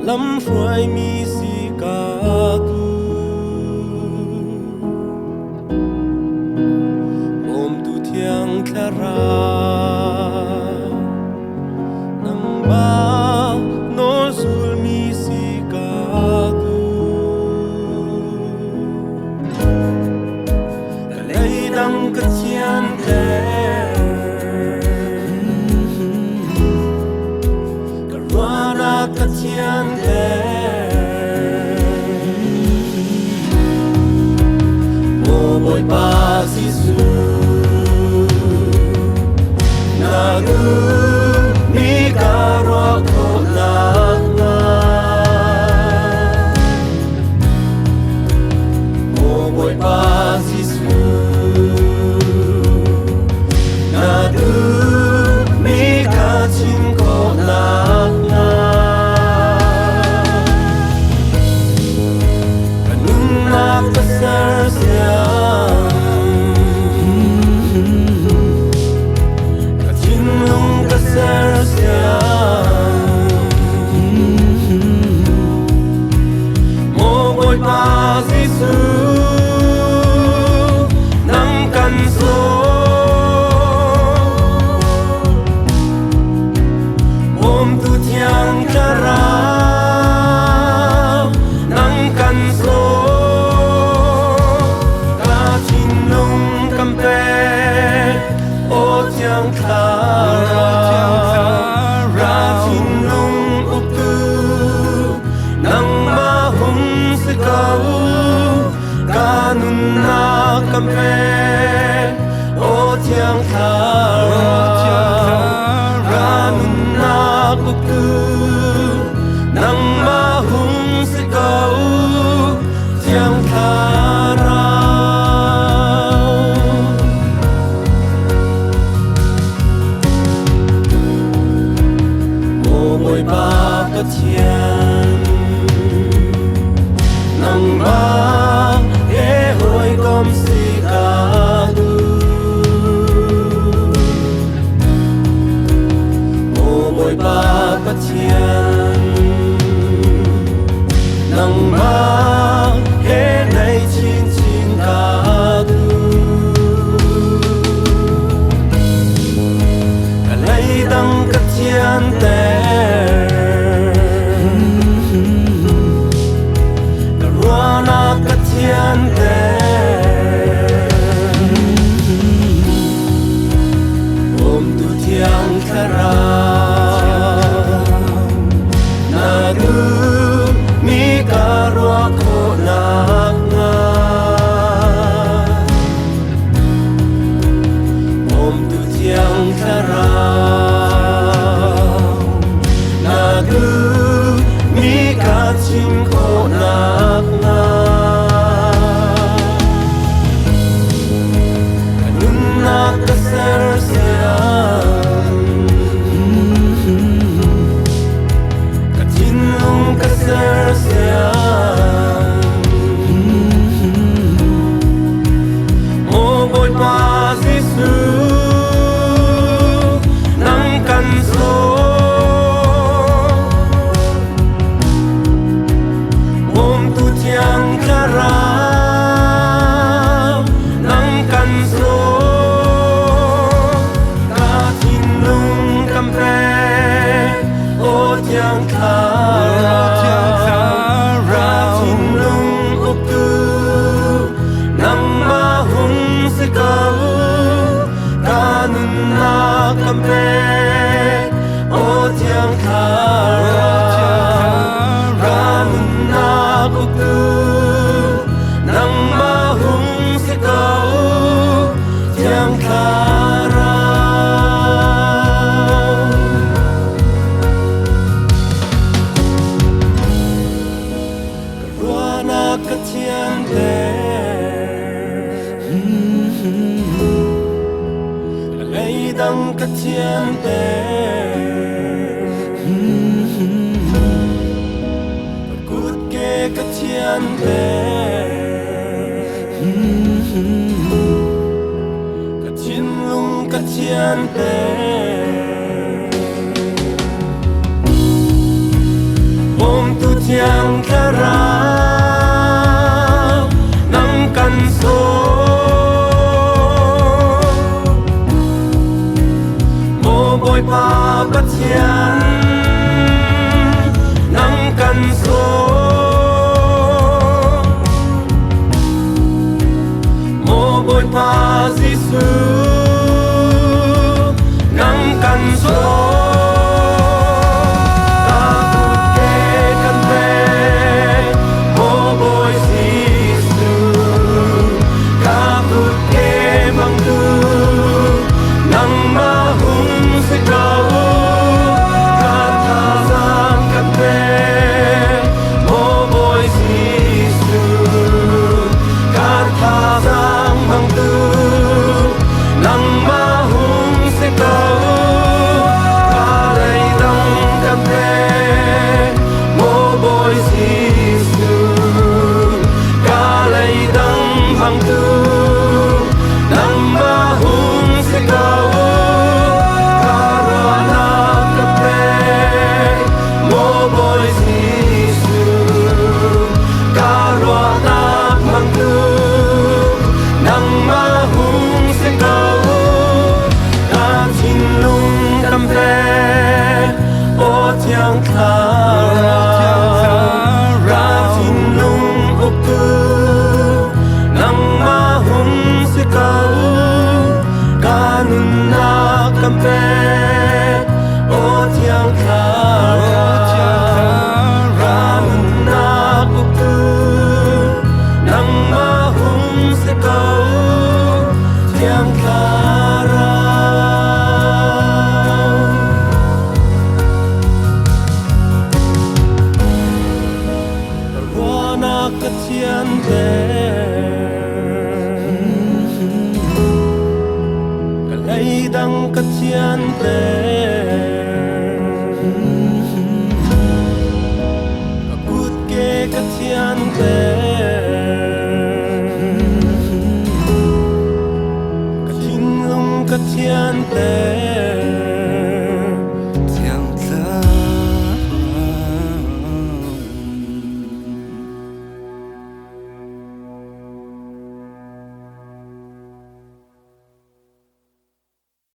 lâm phai mi si ca tu ôm tu thiang khara nang ba no sul mi si ca tu ka lei dang ka chian te Katian te mo boy pa sisu nagu ni karo ko na mo boy pa sisu nagu ni ka chin ko na O thiang thara ranun na kuku nang mahung sikau thiang thara mo boy ba ka thian nang ba e hoi kom si Katian nang ma he nei chin chin ka du ka lei dang katian te ka ruana katian te om tu thiang khara dang katian te kut ke katian te katin lung katian te Bom tu thiang khara nang kan so Mo boy pa pat thiang nang kan so Mo boy pa Giêsu nang kan so Thiang khara ra tin lung upu nang ma hum se kau kanun na kampe o thiang khara ra mun na upu nang ma hum se kau thiang khara Katian te Kalay dang katian te Kaput ke katian te Katinlong katian te